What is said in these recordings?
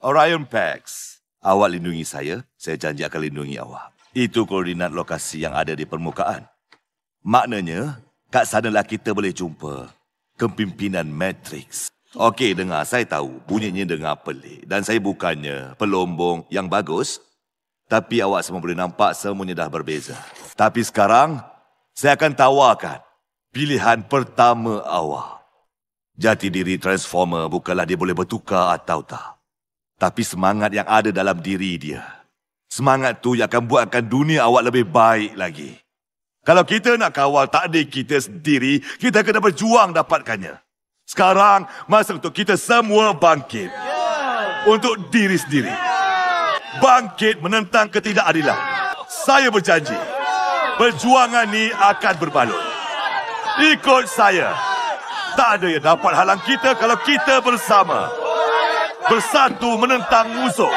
Orion Pax, awak lindungi saya janji akan lindungi awak. Itu koordinat lokasi yang ada di permukaan. Maknanya, kat sanalah kita boleh jumpa kepimpinan Matrix. Okey, dengar, saya tahu bunyinya dengar pelik. Dan saya bukannya pelombong yang bagus, tapi awak semua boleh nampak semuanya dah berbeza. Tapi sekarang, saya akan tawarkan pilihan pertama awak. Jati diri Transformer bukanlah dia boleh bertukar atau tak. Tapi semangat yang ada dalam diri dia. Semangat tu yang akan buatkan dunia awak lebih baik lagi. Kalau kita nak kawal takdir kita sendiri, kita kena berjuang dapatkannya. Sekarang, masa untuk kita semua bangkit. Untuk diri sendiri. Bangkit menentang ketidakadilan. Saya berjanji, perjuangan ni akan berbaloi. Ikut saya. Tak ada yang dapat halang kita kalau kita bersama. Bersatu menentang musuh.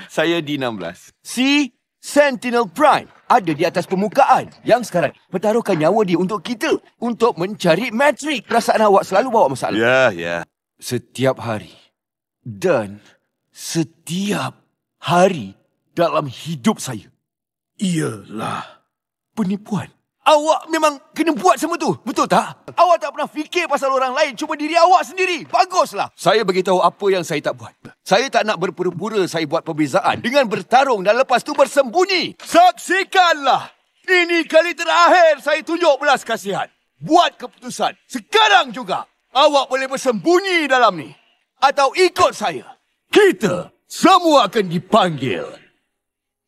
Saya D16. Si Sentinel Prime ada di atas permukaan yang sekarang pertaruhkan nyawa dia untuk kita. Untuk mencari Matrix. Perasaan awak selalu bawa masalah. Ya. Setiap hari. Dan setiap hari dalam hidup saya. Ialah penipuan. Awak memang kena buat semua tu. Betul tak? Awak tak pernah fikir pasal orang lain. Cuma diri awak sendiri. Baguslah. Saya beritahu apa yang saya tak buat. Saya tak nak berpura-pura saya buat perbezaan dengan bertarung dan lepas tu bersembunyi. Saksikanlah. Ini kali terakhir saya tunjuk belas kasihan. Buat keputusan. Sekarang juga. Awak boleh bersembunyi dalam ni. Atau ikut saya. Kita semua akan dipanggil.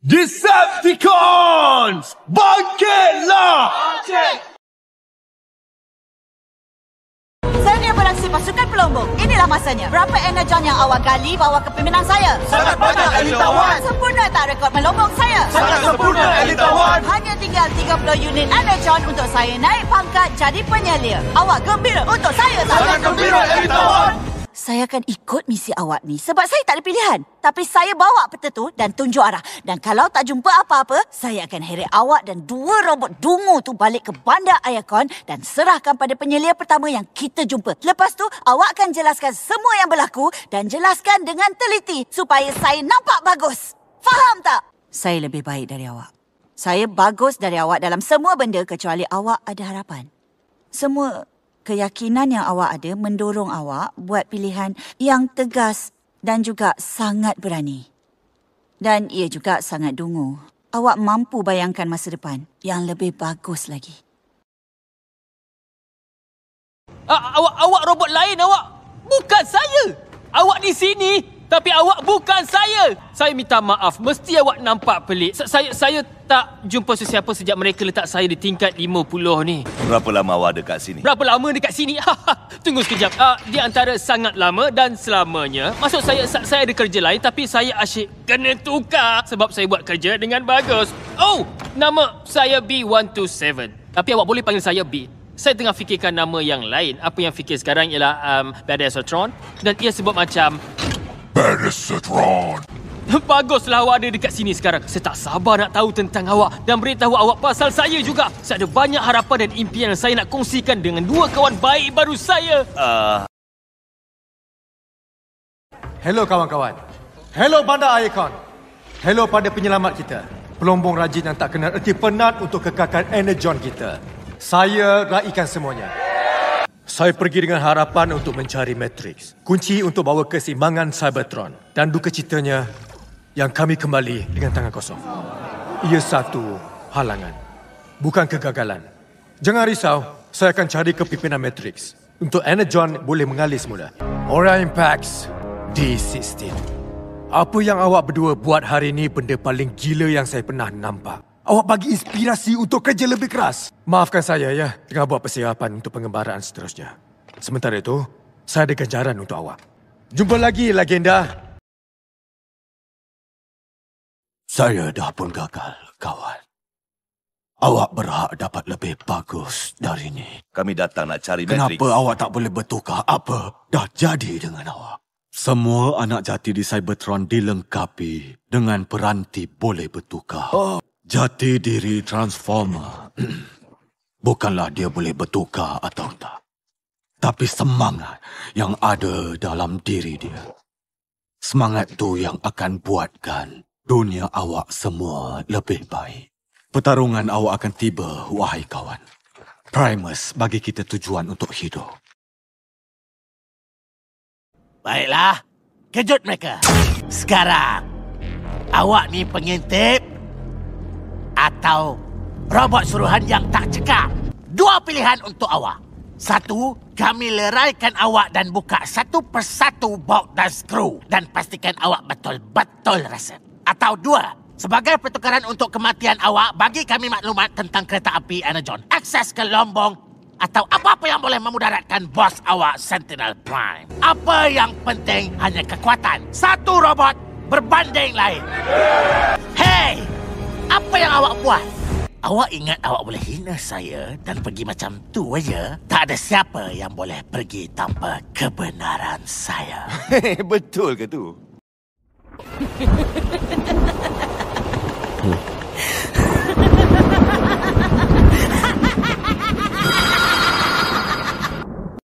Decepticons! Bangkitlah! Senior beraksi pasukan pelombong. Inilah masanya. Berapa energon yang awak gali bawa kepimpinan saya? Sangat banyak, Elitawan. Sempurna tak rekod melombong saya? Sangat sempurna, Elitawan. Hanya tinggal 30 unit energon untuk saya naik pangkat jadi penyelia. Awak gembira untuk saya? Sangat gembira, Elitawan. Saya akan ikut misi awak ni sebab saya tak ada pilihan. Tapi saya bawa peta tu dan tunjuk arah. Dan kalau tak jumpa apa-apa, saya akan heret awak dan 2 robot dungu tu balik ke bandar Ayakon dan serahkan pada penyelia pertama yang kita jumpa. Lepas tu, awak akan jelaskan semua yang berlaku dan jelaskan dengan teliti supaya saya nampak bagus. Faham tak? Saya lebih baik dari awak. Saya bagus dari awak dalam semua benda kecuali awak ada harapan. Semua keyakinan yang awak ada mendorong awak buat pilihan yang tegas dan juga sangat berani. Dan ia juga sangat dungu. Awak mampu bayangkan masa depan yang lebih bagus lagi. Awak robot lain, awak. Bukan saya. Awak di sini, tapi awak bukan saya. Saya minta maaf. Mesti awak nampak pelik. Saya tak jumpa sesiapa sejak mereka letak saya di tingkat 50 ni. Berapa lama awak dekat sini? Berapa lama dekat sini? Tunggu sekejap. Di antara sangat lama dan selamanya. Maksud saya ada kerja lain tapi saya asyik kena tukar sebab saya buat kerja dengan bagus. Oh, nama saya B127. Tapi awak boleh panggil saya B. Saya tengah fikirkan nama yang lain. Apa yang fikir sekarang ialah Badassatron. Dan ia sebut macam Badassatron. Baguslah awak ada dekat sini sekarang. Saya tak sabar nak tahu tentang awak dan beritahu awak pasal saya juga. Saya ada banyak harapan dan impian yang saya nak kongsikan dengan 2 kawan baik baru saya. Hello kawan-kawan. Hello bandar Ayakon. Hello pada penyelamat kita. Pelombong rajin yang tak kenal erti penat untuk kekalkan energon kita. Saya raikan semuanya. Saya pergi dengan harapan untuk mencari Matrix. Kunci untuk bawa keseimbangan Cybertron. Dan duka citanya, yang kami kembali dengan tangan kosong. Ia satu halangan. Bukan kegagalan. Jangan risau, saya akan cari kepimpinan Matrix. Untuk energon boleh mengalir semula. Orion Pax D16. Apa yang awak berdua buat hari ini benda paling gila yang saya pernah nampak. Awak bagi inspirasi untuk kerja lebih keras. Maafkan saya ya, tengah buat persiapan untuk pengembaraan seterusnya. Sementara itu, saya ada ganjaran untuk awak. Jumpa lagi, legenda. Saya dah pun gagal, kawan. Awak berhak dapat lebih bagus dari ini. Kami datang nak cari Matrix. Kenapa awak tak boleh bertukar apa dah jadi dengan awak? Semua anak jati di Cybertron dilengkapi dengan peranti boleh bertukar. Jati diri Transformer. Bukanlah dia boleh bertukar atau tak. tapi semangat yang ada dalam diri dia. Semangat tu yang akan buatkan dunia awak semua lebih baik. Pertarungan awak akan tiba, wahai kawan. Primus bagi kita tujuan untuk hidup. Baiklah, kejut mereka. Sekarang, awak ni pengintip atau robot suruhan yang tak cekap? Dua pilihan untuk awak. Satu, kami leraikan awak dan buka satu persatu baut dan skru dan pastikan awak betul-betul rasa. Atau dua, sebagai pertukaran untuk kematian awak, bagi kami maklumat tentang kereta api Energon, akses ke Lombong atau apa-apa yang boleh memudaratkan bos awak Sentinel Prime. Apa yang penting hanya kekuatan. Satu robot berbanding lain. Hei, apa yang awak buat? Awak ingat awak boleh hina saya dan pergi macam tu aja? Tak ada siapa yang boleh pergi tanpa kebenaran saya. Betul ke tu?